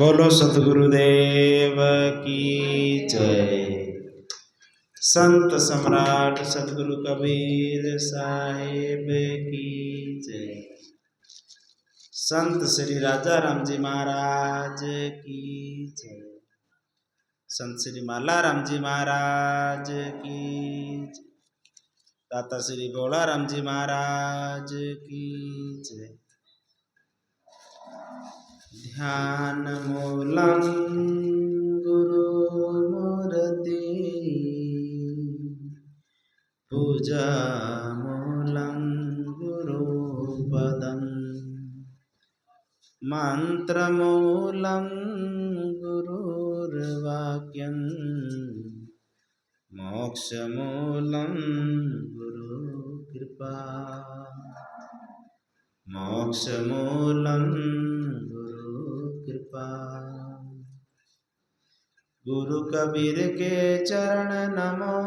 बोलो सतगुरुदेव की जय। संत सम्राट सतगुरु कबीर साहिब की जय। संत श्री राजा राम जी महाराज की जय। संत श्री माला राम जी महाराज की जय। दाता श्री बोला राम जी महाराज की जय। ध्यान मूलम गुरु मूर्ति पूजा मूलम गुरु पदम मंत्र मूलम गुरुर्वाक्यं मोक्ष मूलम गुरु कृपा मोक्ष मूलम कृपा। गुरु कबीर के चरण नमो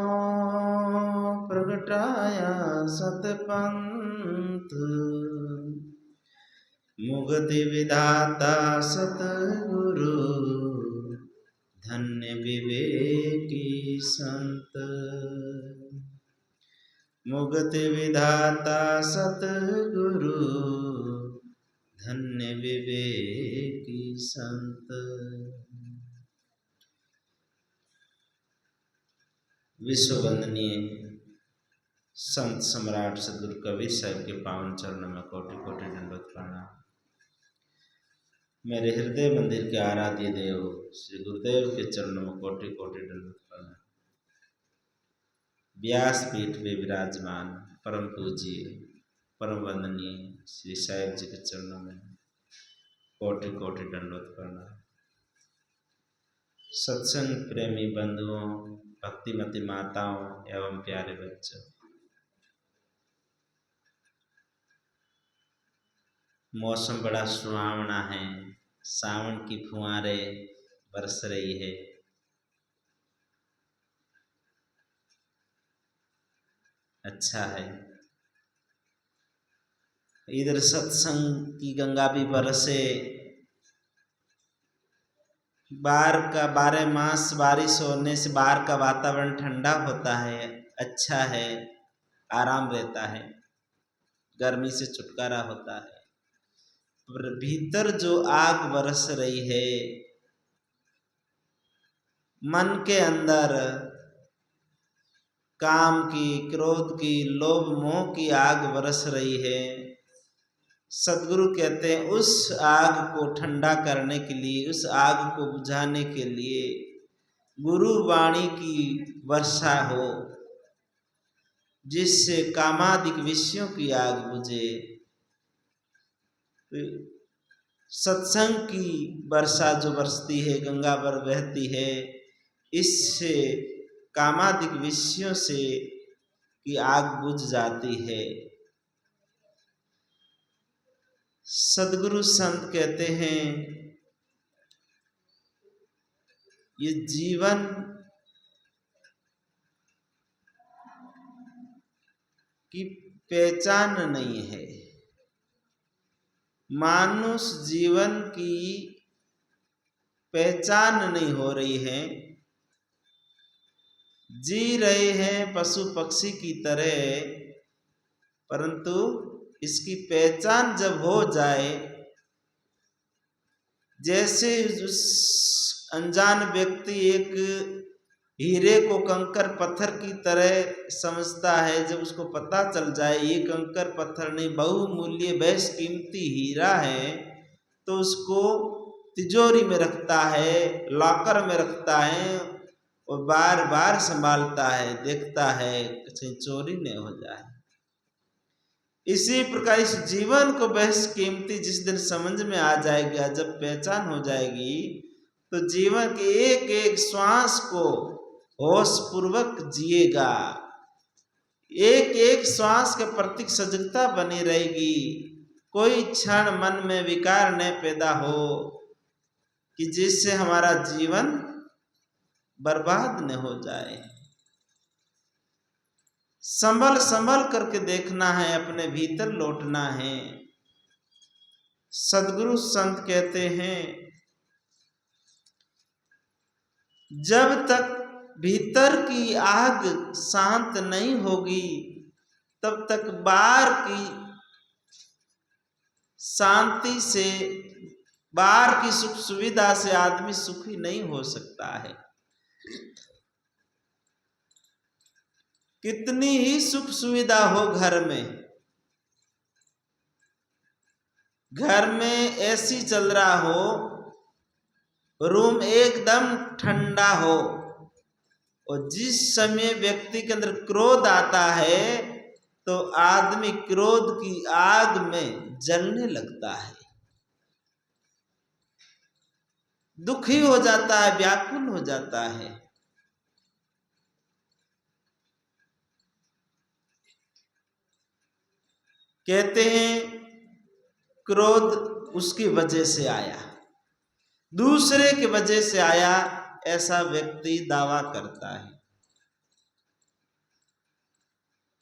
प्रगटाया सतपंथ मुक्ति विधाता सतगुरु धन्य विवेकी संत मुक्ति विधाता सतगुरु धन्य विवेकी संत। विश्व वंदनीय संत सम्राट सतगुरु कबीर साहिब के पावन चरणों में कोटि कोटि दंडवत प्रणाम। मेरे हृदय मंदिर के आराध्य देव श्री गुरुदेव के चरणों में कोटि कोटि दंडवत प्रणाम। व्यास पीठ पे विराजमान परम पूज्य परम वंदनीय श्री साहिब जी के चरणों में कोटि कोटि दंडवत प्रणाम। सत्संग प्रेमी बंधुओं, भक्तिमती माताओं एवं प्यारे बच्चों, मौसम बड़ा सुहावना है। सावन की फुहारें बरस रही है। अच्छा है। इधर सत्संग की गंगा भी बरसे। बारह मास बारिश होने से बाहर का वातावरण ठंडा होता है, अच्छा है, आराम रहता है, गर्मी से छुटकारा होता है। पर भीतर जो आग बरस रही है, मन के अंदर काम की, क्रोध की, लोभ मोह की आग बरस रही है। सदगुरु कहते हैं उस आग को ठंडा करने के लिए, उस आग को बुझाने के लिए गुरु वाणी की वर्षा हो, जिससे कामादिक विषयों की आग बुझे। सत्संग की वर्षा जो बरसती है, गंगा पर बहती है, इससे कामादिक विषयों से की आग बुझ जाती है। सदगुरु संत कहते हैं ये जीवन की पहचान नहीं है। मानुष जीवन की पहचान नहीं हो रही है। जी रहे हैं पशु पक्षी की तरह, परंतु इसकी पहचान जब हो जाए, जैसे उस अनजान व्यक्ति एक हीरे को कंकर पत्थर की तरह समझता है, जब उसको पता चल जाए ये कंकर पत्थर नहीं बहुमूल्य बेश कीमती हीरा है, तो उसको तिजोरी में रखता है, लॉकर में रखता है और बार बार संभालता है, देखता है कहीं चोरी नहीं हो जाए। इसी प्रकार इस जीवन को बेश कीमती जिस दिन समझ में आ जाएगा, जब पहचान हो जाएगी, तो जीवन के एक एक श्वास को होश पूर्वक जिएगा। एक एक श्वास के प्रति सजगता बनी रहेगी। कोई क्षण मन में विकार न पैदा हो कि जिससे हमारा जीवन बर्बाद न हो जाए। संभल संभल करके देखना है, अपने भीतर लौटना है। सदगुरु संत कहते हैं जब तक भीतर की आग शांत नहीं होगी तब तक बाहर की शांति से, बाहर की सुख सुविधा से आदमी सुखी नहीं हो सकता है। कितनी ही सुख सुविधा हो घर में एसी चल रहा हो, रूम एकदम ठंडा हो, और जिस समय व्यक्ति के अंदर क्रोध आता है तो आदमी क्रोध की आग में जलने लगता है, दुखी हो जाता है, व्याकुल हो जाता है। कहते हैं क्रोध उसकी वजह से आया, दूसरे की वजह से आया, ऐसा व्यक्ति दावा करता है।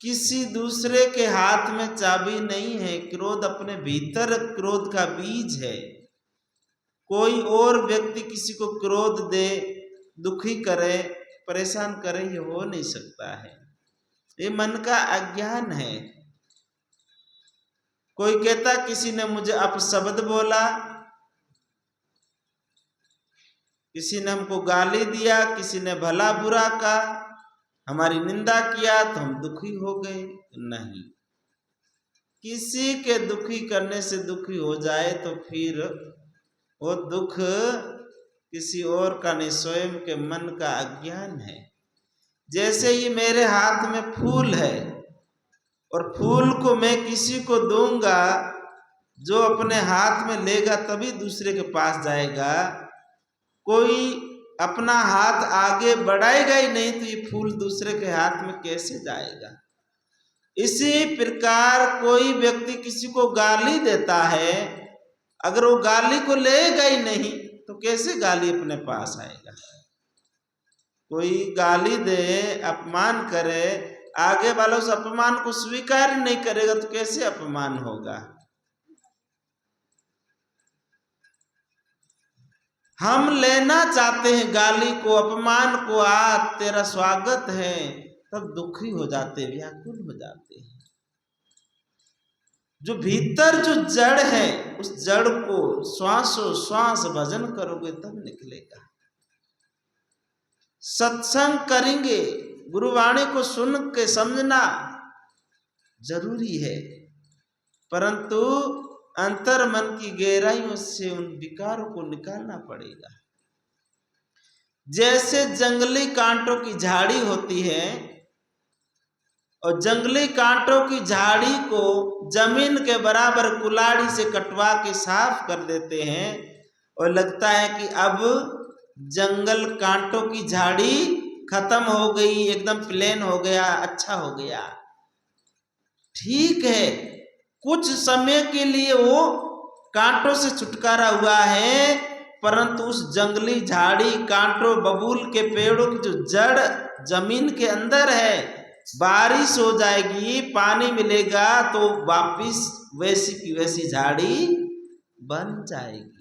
किसी दूसरे के हाथ में चाबी नहीं है, क्रोध अपने भीतर क्रोध का बीज है। कोई और व्यक्ति किसी को क्रोध दे, दुखी करे, परेशान करे, ये हो नहीं सकता है, ये मन का अज्ञान है। कोई कहता किसी ने मुझे अपशब्द बोला, किसी ने हमको गाली दिया, किसी ने भला बुरा कहा, हमारी निंदा किया तो हम दुखी हो गए। नहीं, किसी के दुखी करने से दुखी हो जाए तो फिर वो दुख किसी और का नहीं, स्वयं के मन का अज्ञान है। जैसे ही मेरे हाथ में फूल है और फूल को मैं किसी को दूंगा, जो अपने हाथ में लेगा तभी दूसरे के पास जाएगा। कोई अपना हाथ आगे बढ़ाएगा ही नहीं तो ये फूल दूसरे के हाथ में कैसे जाएगा। इसी प्रकार कोई व्यक्ति किसी को गाली देता है, अगर वो गाली को लेगा ही नहीं तो कैसे गाली अपने पास आएगा। कोई गाली दे, अपमान करे, आगे वालों से अपमान को स्वीकार नहीं करेगा तो कैसे अपमान होगा। हम लेना चाहते हैं गाली को, अपमान को, तेरा स्वागत है, तब दुखी हो जाते, व्याकुल हो जाते हैं। जो भीतर जो जड़ है, उस जड़ को श्वासों श्वास भजन करोगे तब निकलेगा। सत्संग करेंगे, गुरुवाणी को सुन के समझना जरूरी है, परंतु अंतर मन की गहराइयों से उन विकारों को निकालना पड़ेगा। जैसे जंगली कांटों की झाड़ी होती है और जंगली कांटों की झाड़ी को जमीन के बराबर कुल्हाड़ी से कटवा के साफ कर देते हैं और लगता है कि अब जंगल कांटों की झाड़ी खत्म हो गई, एकदम प्लेन हो गया, अच्छा हो गया। ठीक है, कुछ समय के लिए वो कांटों से छुटकारा हुआ है, परंतु उस जंगली झाड़ी, कांटों, बबूल के पेड़ों की जो जड़ जमीन के अंदर है, बारिश हो जाएगी, पानी मिलेगा तो वापिस वैसी की वैसी झाड़ी बन जाएगी।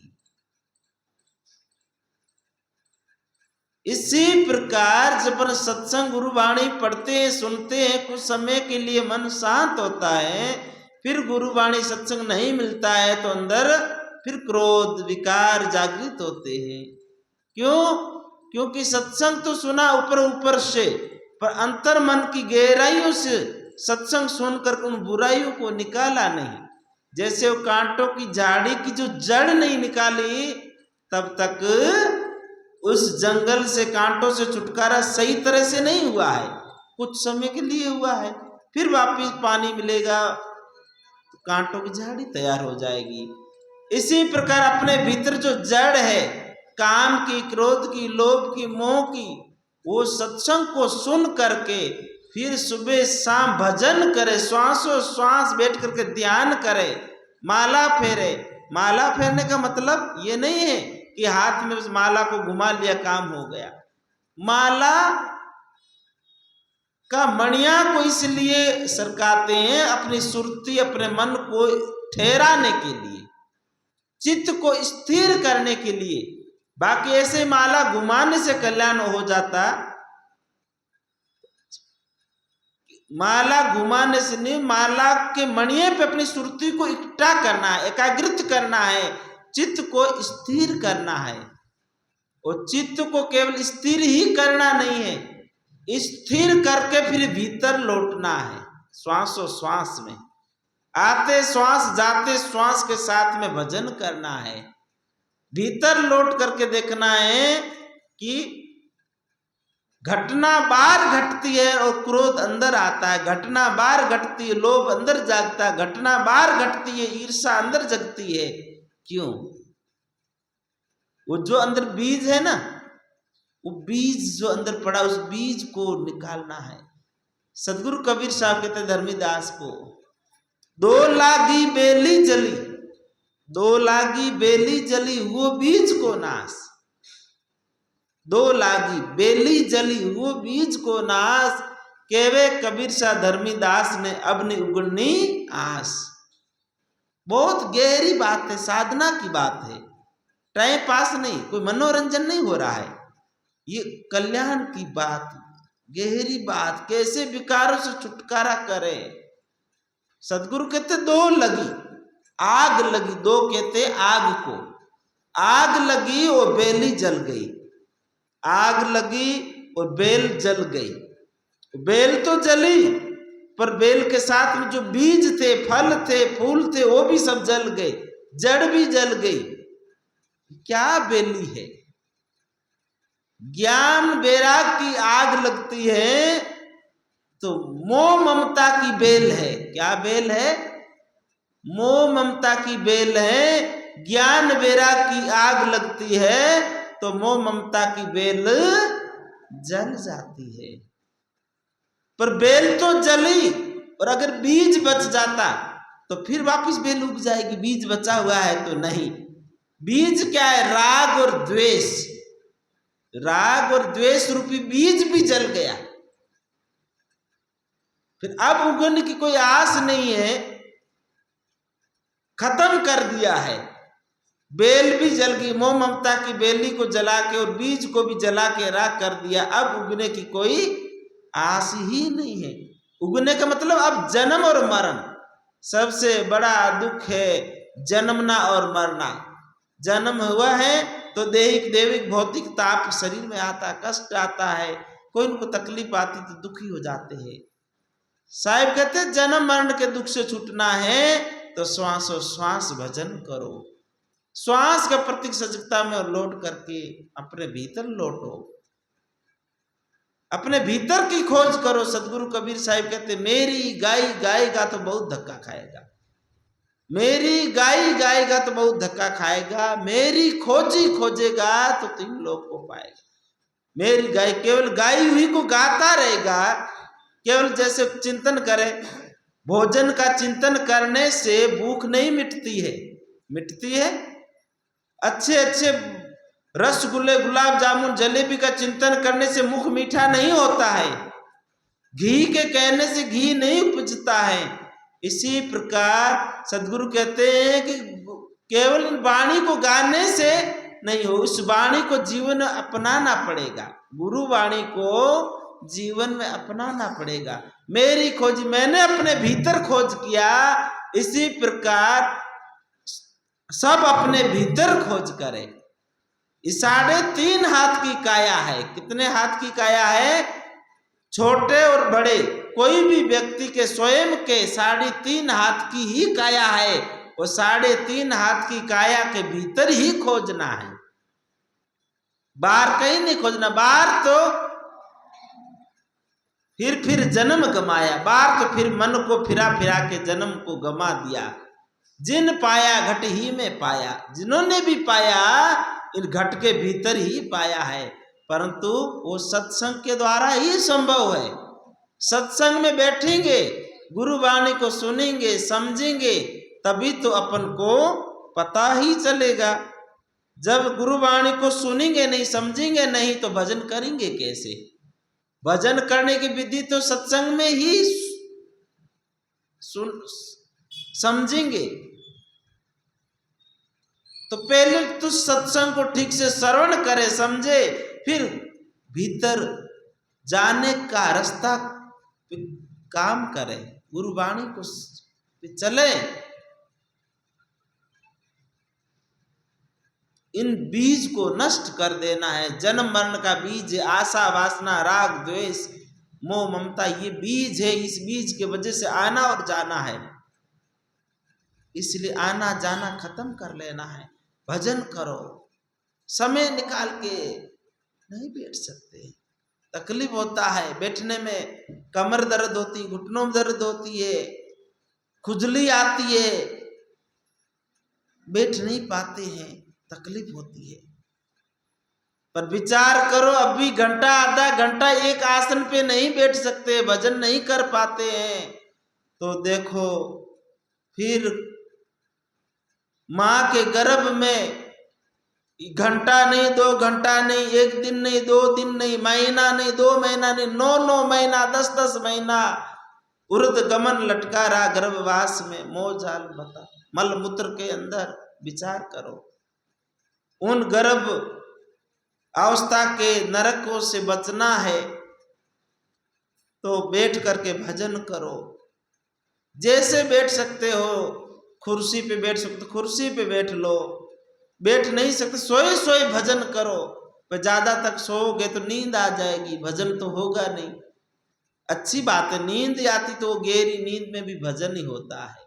इसी प्रकार जब अपन सत्संग गुरुवाणी पढ़ते हैं, सुनते हैं, कुछ समय के लिए मन शांत होता है, फिर गुरुवाणी सत्संग नहीं मिलता है तो अंदर फिर क्रोध विकार जागृत होते हैं। क्यों? क्योंकि सत्संग तो सुना ऊपर ऊपर से, पर अंतर मन की गहराइयों से सत्संग सुनकर उन बुराइयों को निकाला नहीं। जैसे वो कांटों की झाड़ी की जो जड़ नहीं निकाली, तब तक उस जंगल से, कांटों से छुटकारा सही तरह से नहीं हुआ है, कुछ समय के लिए हुआ है, फिर वापिस पानी मिलेगा तो कांटों की झाड़ी तैयार हो जाएगी। इसी प्रकार अपने भीतर जो जड़ है, काम की, क्रोध की, लोभ की, मोह की, वो सत्संग को सुन करके फिर सुबह शाम भजन करे, श्वासों श्वास बैठ करके ध्यान करे, माला फेरे। माला फेरने का मतलब ये नहीं है कि हाथ में उस माला को घुमा लिया, काम हो गया। माला का मणिया को इसलिए सरकाते हैं, अपनी सुरती, अपने मन को ठहराने के लिए, चित्त को स्थिर करने के लिए। बाकी ऐसे माला घुमाने से कल्याण हो जाता, माला घुमाने से नहीं, माला के मणिये पे अपनी सुरती को इकट्ठा करना है, एकाग्रित करना है, चित्त को स्थिर करना है। और चित्त को केवल स्थिर ही करना नहीं है, स्थिर करके फिर भीतर लौटना है। श्वासों श्वास में आते श्वास जाते श्वास के साथ में भजन करना है। भीतर लौट करके देखना है कि घटना बार घटती है और क्रोध अंदर आता है, घटना बार घटती है, लोभ अंदर जागता है, घटना बार घटती है, ईर्षा अंदर जगती है। क्यों? वो जो अंदर बीज है ना, वो बीज जो अंदर पड़ा, उस बीज को निकालना है। सदगुरु कबीर साहब कहते धर्मीदास को, दो लागी बेली जली, दो लागी बेली जली वो बीज को नाश, दो लागी बेली जली वो बीज को नाश, केवे कबीर शाह धर्मीदास ने अब नहीं उगड़नी आस। बहुत गहरी बात है, साधना की बात है, टाइम पास नहीं, कोई मनोरंजन नहीं हो रहा है, ये कल्याण की बात, गहरी बात, कैसे विकारों से छुटकारा करें। सदगुरु कहते दो लगी, आग लगी, दो कहते आग को, आग लगी और बेली जल गई, आग लगी और बेल जल गई। बेल तो जली, पर बेल के साथ में जो बीज थे, फल थे, फूल थे, वो भी सब जल गए, जड़ भी जल गई। क्या बेली है? ज्ञान वैराग की आग लगती है तो मोह ममता की बेल है। क्या बेल है? मोह ममता की बेल है। ज्ञान वैराग की आग लगती है तो मोह ममता की बेल जल जाती है। पर बेल तो जली, और अगर बीज बच जाता तो फिर वापस बेल उग जाएगी, बीज बचा हुआ है तो नहीं। बीज क्या है? राग और द्वेष, राग और द्वेष रूपी बीज भी जल गया, फिर अब उगने की कोई आस नहीं है, खत्म कर दिया है। बेल भी जल गई, मोह ममता की बेली को जला के और बीज को भी जला के राख कर दिया, अब उगने की कोई आस ही नहीं है। उगने का मतलब अब जन्म और मरण, सबसे बड़ा दुख है जन्मना और मरना। जन्म हुआ है तो दैहिक दैविक भौतिक ताप शरीर में आता, कष्ट आता है, कोई उनको तकलीफ आती तो दुखी हो जाते हैं। साहिब कहते जन्म मरण के दुख से छूटना है तो श्वासों श्वास भजन करो, श्वास का प्रतीक सजगता में और लौट करके अपने भीतर लौटो, अपने भीतर की खोज करो। सदगुरु कबीर साहिब कहते मेरी गाय गाएगा तो बहुत धक्का खाएगा, मेरी गाय गाएगा तो बहुत धक्का खाएगा, मेरी खोजी खोजेगा तो 3 लोग को पाएगा। मेरी गाय, केवल गाय हुई को गाता रहेगा, केवल जैसे चिंतन करे, भोजन का चिंतन करने से भूख नहीं मिटती है, मिटती है अच्छे अच्छे रसगुल्ले गुलाब जामुन जलेबी का चिंतन करने से मुख मीठा नहीं होता है, घी के कहने से घी नहीं उपजता है। इसी प्रकार सदगुरु कहते हैं कि केवल वाणी को गाने से नहीं हो, उस वाणी को जीवन में अपनाना पड़ेगा, गुरु वाणी को जीवन में अपनाना पड़ेगा। मेरी खोज, मैंने अपने भीतर खोज किया, इसी प्रकार सब अपने भीतर खोज करें। 3.5 हाथ की काया है। कितने हाथ की काया है? छोटे और बड़े, कोई भी व्यक्ति के स्वयं के 3.5 हाथ की ही काया है। वो 3.5 हाथ की काया के भीतर ही खोजना है, बाहर कहीं नहीं खोजना। बाहर तो फिर जन्म गमाया, बाहर तो फिर मन को फिरा फिरा के जन्म को गमा दिया। जिन पाया घट ही में पाया, जिन्होंने भी पाया इन घट के भीतर ही पाया है, परंतु वो सत्संग के द्वारा ही संभव है। सत्संग में बैठेंगे, गुरु वाणी को सुनेंगे, समझेंगे, तभी तो अपन को पता ही चलेगा। जब गुरु वाणी को सुनेंगे नहीं, समझेंगे नहीं, तो भजन करेंगे कैसे? भजन करने की विधि तो सत्संग में ही समझेंगे। तो पहले तो सत्संग को ठीक से श्रवण करे, समझे, फिर भीतर जाने का रास्ता काम करे, गुरुवाणी को चले। इन बीज को नष्ट कर देना है। जन्म मरण का बीज है, आशा वासना राग द्वेष मोह ममता, ये बीज है। इस बीज के वजह से आना और जाना है, इसलिए आना जाना खत्म कर लेना है। भजन करो, समय निकाल के नहीं बैठ सकते, तकलीफ होता है बैठने में, कमर दर्द होती है, घुटनों में दर्द होती है, खुजली आती है, बैठ नहीं पाते हैं, तकलीफ होती है। पर विचार करो, अभी घंटा आधा घंटा एक आसन पे नहीं बैठ सकते, भजन नहीं कर पाते हैं, तो देखो फिर माँ के गर्भ में घंटा नहीं, 2 घंटा नहीं, 1 दिन नहीं, 2 दिन नहीं, महीना नहीं, 2 महीना नहीं, 9 महीना, 10 महीना उर्द गमन लटका रहा गर्भवास में। मोह जाल बता, मल मूत्र के अंदर विचार करो। उन गर्भ अवस्था के नरकों से बचना है तो बैठ करके भजन करो। जैसे बैठ सकते हो, कुर्सी पे बैठ सकते, कुर्सी पे बैठ लो, बैठ नहीं सकते सोए सोए भजन करो। पर ज्यादा तक सोओगे तो नींद आ जाएगी, भजन तो होगा नहीं। अच्छी बात है, नींद आती तो गहरी नींद में भी भजन ही होता है।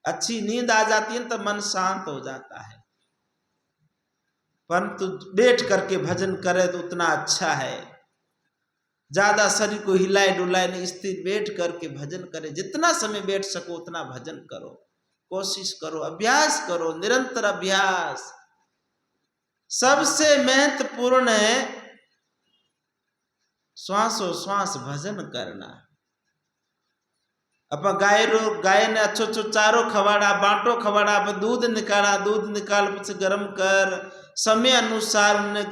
अच्छी नींद आ जाती है तो मन शांत हो जाता है, परंतु बैठ करके भजन करे तो उतना अच्छा है। ज्यादा शरीर को हिलाए डुलाए नहीं, स्थिर बैठ करके भजन करे। जितना समय बैठ सको उतना भजन करो, कोशिश करो, अभ्यास करो, निरंतर अभ्यास। सबसे महत्वपूर्ण है श्वासों श्वास भजन करना। अब गाय ने अच्छो चारो खवाड़ा, बांटो खवाड़ा, अब दूध निकाला, दूध निकाल પછી गरम कर, समय अनुसार उन्हें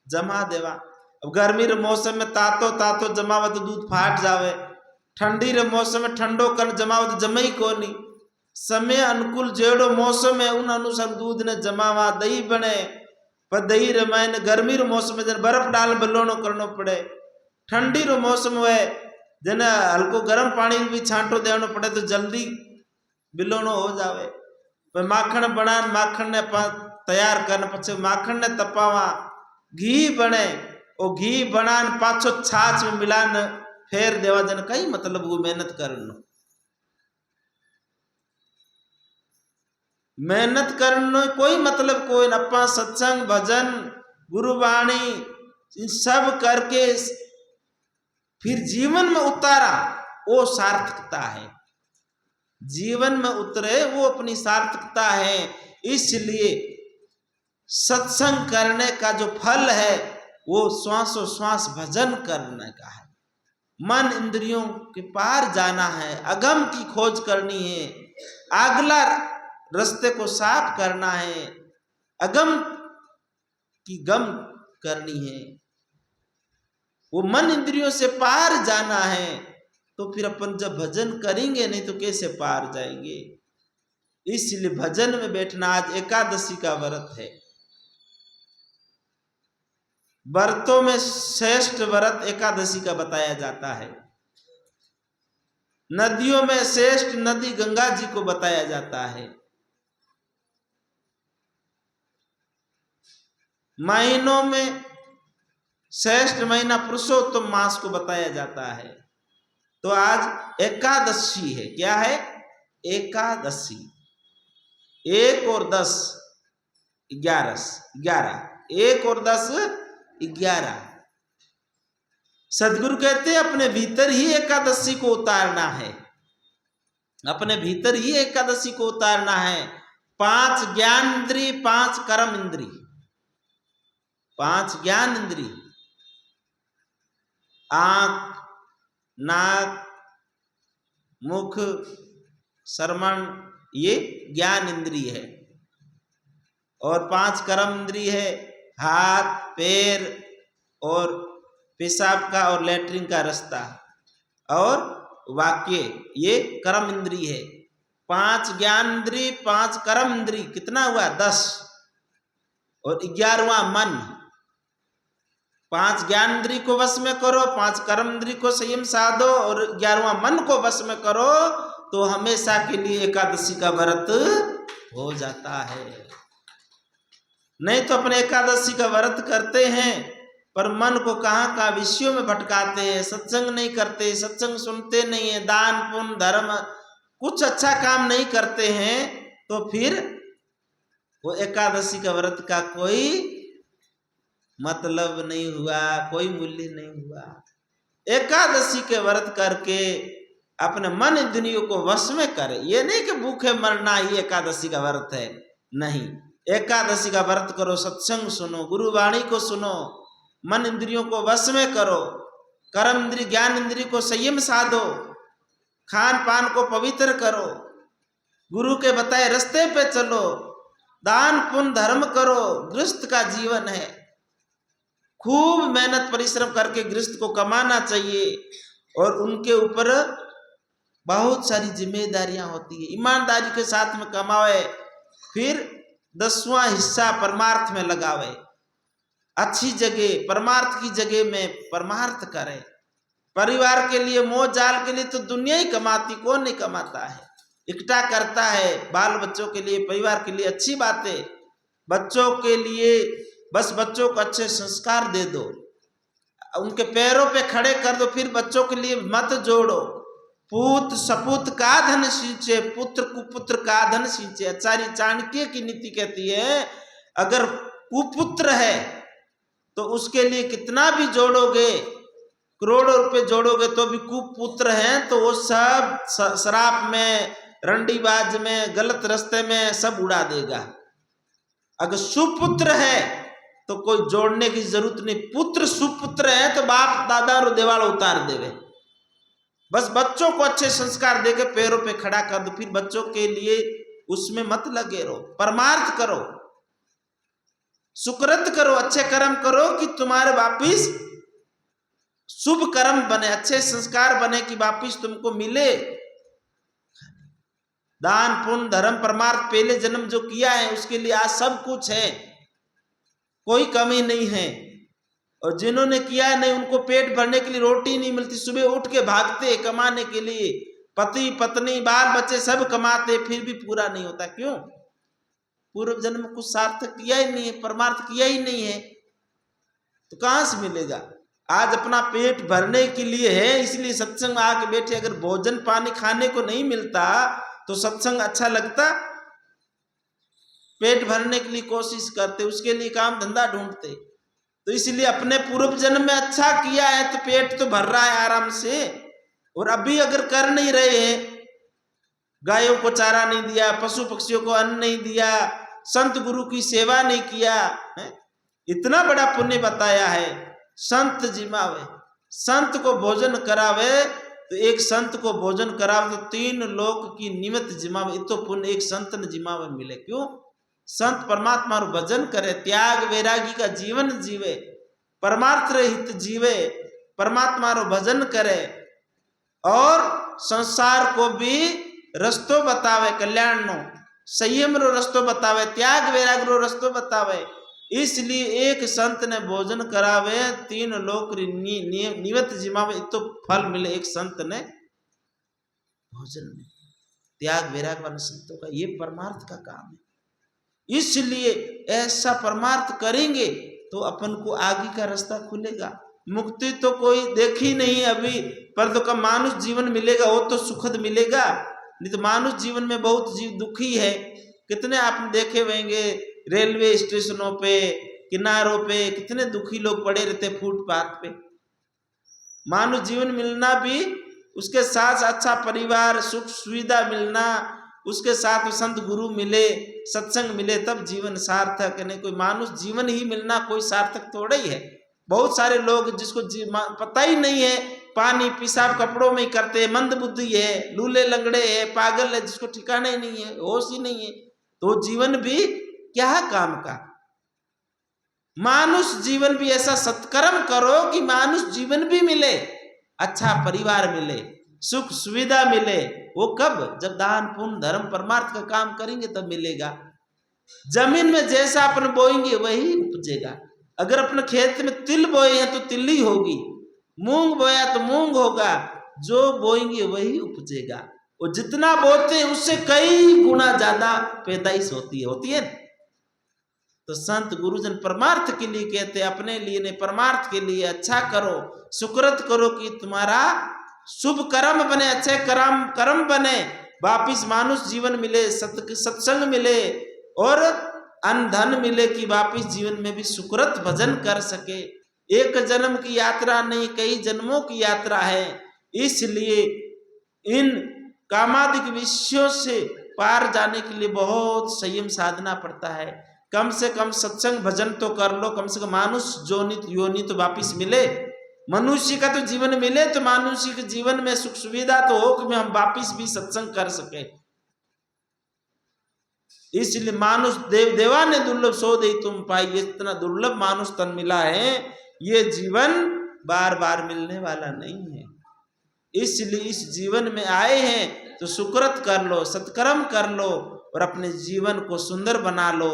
जमा देवा। अब गर्मी रे मौसम में तातो तातो जमावे तो दूध फाट जावे, ठंडी रे मौसम में ठंडो कर जमावे तो जमे ही कोनी। समय अनुकूल जेड़ो मौसम है उन अनुसार दूध ने जमावा, दही बने। पर दही रे मैंने गर्मी रे मौसम में बर्फ डाल बलोनो करनो पड़े। ठंडी रो मौसम है जेने हल्को गर्म पानी भी छांटो देनो पड़े तो जल्दी बिलोनो हो जावे। पर माखण बना, माखण ने तैयार करने पछे माखण ने तपावा, घी बने, ओ घी बनान पाछो छाछ में मिलान फेर देवा। जन कई मतलब वो मेहनत करनो, मेहनत करनो कोई मतलब कोई। अपा सत्संग भजन गुरुवाणी इन सब करके फिर जीवन में उतारा, वो सार्थकता है। जीवन में उतरे वो अपनी सार्थकता है। इसलिए सत्संग करने का जो फल है वो श्वासों श्वास भजन करने का है। मन इंद्रियों के पार जाना है, अगम की खोज करनी है, अगला रास्ते को साफ करना है, अगम की गम करनी है। वो मन इंद्रियों से पार जाना है। तो फिर अपन जब भजन करेंगे नहीं तो कैसे पार जाएंगे। इसलिए भजन में बैठना। आज एकादशी का व्रत है। व्रतों में श्रेष्ठ व्रत एकादशी का बताया जाता है। नदियों में श्रेष्ठ नदी गंगा जी को बताया जाता है। महीनों में श्रेष्ठ महीना पुरुषोत्तम मास को बताया जाता है। तो आज एकादशी है। क्या है? एकादशी। 1 और 10 11, 1 और 10 11। सदगुरु कहते हैं अपने भीतर ही एकादशी को उतारना है, अपने भीतर ही एकादशी को उतारना है। 5 ज्ञान इंद्री, 5 कर्म इंद्री। 5 ज्ञान इंद्री, आंख, नाक, मुख, श्रवण, ये ज्ञान इंद्रिय है। और 5 कर्म इंद्रिय है, हाथ, पैर और पेशाब का और लेटरिन का रास्ता और वाक्य, ये कर्म इंद्रिय है। 5 ज्ञान इंद्रिय, 5 कर्म इंद्रिय, कितना हुआ? 10। और 11वां मन। 5 ज्ञान इंद्रिय को वश में करो, 5 कर्म इंद्रिय को संयम साधो और 11वां मन को वश में करो, तो हमेशा के लिए एकादशी का व्रत हो जाता है। नहीं तो अपने एकादशी का व्रत करते हैं पर मन को कहाँ कहाँ विषयों में भटकाते हैं, सत्संग नहीं करते, सत्संग सुनते नहीं है, दान पुण्य धर्म कुछ अच्छा काम नहीं करते हैं, तो फिर वो एकादशी का व्रत का कोई मतलब नहीं हुआ, कोई मूल्य नहीं हुआ। एकादशी के व्रत करके अपने मन इंद्रियों को वश में करे। ये नहीं कि भूखे मरना ही एकादशी का व्रत है, नहीं। एकादशी का व्रत करो, सत्संग सुनो, गुरु वाणी को सुनो, मन इंद्रियों को वश में करो, कर्म इंद्रिय ज्ञान इंद्रिय को संयम साधो, खान पान को पवित्र करो, गुरु के बताए रास्ते पे चलो, दान पुण्य धर्म करो। गृहस्थ का जीवन है, खूब मेहनत परिश्रम करके गृहस्थ को कमाना चाहिए और उनके ऊपर बहुत सारी जिम्मेदारियां होती है। ईमानदारी के साथ में कमावे, फिर 10वां हिस्सा परमार्थ में लगावे, अच्छी जगह परमार्थ की जगह में परमार्थ करे। परिवार के लिए मोह जाल के लिए तो दुनिया ही कमाती, कौन नहीं कमाता है, इकट्ठा करता है बाल बच्चों के लिए, परिवार के लिए अच्छी बातें, बच्चों के लिए बस बच्चों को अच्छे संस्कार दे दो, उनके पैरों पे खड़े कर दो, फिर बच्चों के लिए मत जोड़ो। पूत सपूत का धन सींचे, पुत्र कुपुत्र का धन सींचे। आचार्य चाणक्य की नीति कहती है अगर कुपुत्र है तो उसके लिए कितना भी जोड़ोगे, करोड़ों रुपए जोड़ोगे तो भी कुपुत्र हैं तो वो सब शराब में, रंडीबाज में, गलत रास्ते में सब उड़ा देगा। अगर सुपुत्र है तो कोई जोड़ने की जरूरत नहीं, पुत्र सुपुत्र है तो बाप दादा रो देवाल उतार देवे। बस बच्चों को अच्छे संस्कार देके पैरों पे खड़ा कर दो, फिर बच्चों के लिए उसमें मत लगे रहो, परमार्थ करो, सुकृत करो, अच्छे कर्म करो कि तुम्हारे वापिस शुभ कर्म बने, अच्छे संस्कार बने कि वापिस तुमको मिले। दान पुण्य धर्म परमार्थ पहले जन्म जो किया है उसके लिए आज सब कुछ है, कोई कमी नहीं है। और जिन्होंने किया है नहीं उनको पेट भरने के लिए रोटी नहीं मिलती, सुबह उठ के भागते कमाने के लिए, पति पत्नी बाल बच्चे सब कमाते फिर भी पूरा नहीं होता। क्यों? पूर्व जन्म में कुछ सार्थक किया ही नहीं है, परमार्थ किया ही नहीं है, तो कहां से मिलेगा। आज अपना पेट भरने के लिए है इसलिए सत्संग में आके बैठे। अगर भोजन पानी खाने को नहीं मिलता तो सत्संग अच्छा लगता? पेट भरने के लिए कोशिश करते, उसके लिए काम धंधा ढूंढते। तो इसलिए अपने पूर्व जन्म में अच्छा किया है तो पेट तो भर रहा है आराम से, और अभी अगर कर नहीं रहे हैं, गायों को चारा नहीं दिया, पशु पक्षियों को अन्न नहीं दिया, संत गुरु की सेवा नहीं किया है, इतना बड़ा पुण्य बताया है। संत जिमावे, संत को भोजन करावे, तो एक संत को भोजन करावे तो 3 लोक की निमित्त जिमावे, तो पुण्य एक संत ने जिमावे मिले। क्यों? संत परमात्मा रो भजन करे, त्याग वैरागी का जीवन जीवे, परमार्थ रहित जीवे, परमात्मा रो भजन करे और संसार को भी रस्तो बतावे, कल्याण नो संयम रो रस्तो बतावे, त्याग वैराग रो रस्तो बतावे। इसलिए एक संत ने भोजन करावे, 3 लोक निवत जिमावे, तो फल मिले एक संत ने भोजन में। त्याग वैराग वाले संतों का ये परमार्थ का काम है। इसलिए ऐसा परमार्थ करेंगे तो अपन को आगे का रास्ता खुलेगा। मुक्ति तो कोई देखी नहीं अभी, पर तो कब मानुष जीवन मिलेगा वो तो सुखद मिलेगा, नहीं तो मानुष जीवन में बहुत जीव दुखी है। कितने आपने देखे होंगे रेलवे स्टेशनों पे, किनारों पे, कितने दुखी लोग पड़े रहते फुटपाथ पे। मानुष जीवन मिलना भी, उसके साथ अच्छा परिवार सुख सुविधा मिलना, उसके साथ संत गुरु मिले, सत्संग मिले, तब जीवन सार्थक है। नहीं कोई मानुष जीवन ही मिलना कोई सार्थक थोड़ा ही है। बहुत सारे लोग जिसको पता ही नहीं है, पानी पेशाब कपड़ों में ही करते, मंद बुद्धि है, लूले लंगड़े है, पागल है, जिसको ठिकाना ही नहीं है, होश ही नहीं है, तो जीवन भी क्या काम का। मानुष जीवन भी ऐसा सत्कर्म करो कि मानुष जीवन भी मिले, अच्छा परिवार मिले, सुख सुविधा मिले। वो कब? जब दान पुण्य धर्म परमार्थ का काम करेंगे तब मिलेगा। जमीन में जैसा अपन बोएंगे वही उपजेगा। अगर अपने खेत में तिल बोए हैं तो तिल ही होगी, मूंग बोया तो मूंग होगा, जो बोएंगे वही उपजेगा। और जितना बोते हैं उससे कई गुना ज्यादा पैदाइश होती है। तो संत गुरुजन परमार्थ के लिए कहते हैं, अपने लिए नहीं परमार्थ के लिए अच्छा करो, सुकृत करो कि तुम्हारा शुभ कर्म बने, अच्छे कर्म बने, वापिस मानुष जीवन मिले, सत्संग मिले और अन्न धन मिले कि वापिस जीवन में भी सुकृत भजन कर सके। एक जन्म की यात्रा नहीं, कई जन्मों की यात्रा है। इसलिए इन कामादिक विषयों से पार जाने के लिए बहुत संयम साधना पड़ता है। कम से कम सत्संग भजन तो कर लो, कम से कम मानुष योनि तो वापिस मिले, मनुष्य का तो जीवन मिले, तो मनुष्य के जीवन में सुख सुविधा तो हो कि हम वापिस भी सत्संग कर सके। इसलिए मानुष देवा ने दुर्लभ सो दे तुम पाई, इतना दुर्लभ मानुष तन मिला है, ये जीवन बार बार मिलने वाला नहीं है। इसलिए इस जीवन में आए हैं तो सुकृत कर लो, सत्कर्म कर लो और अपने जीवन को सुंदर बना लो,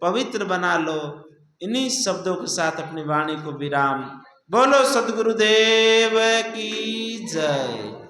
पवित्र बना लो। इन्हीं शब्दों के साथ अपनी वाणी को विराम। बोलो सद्गुरुदेव की जय।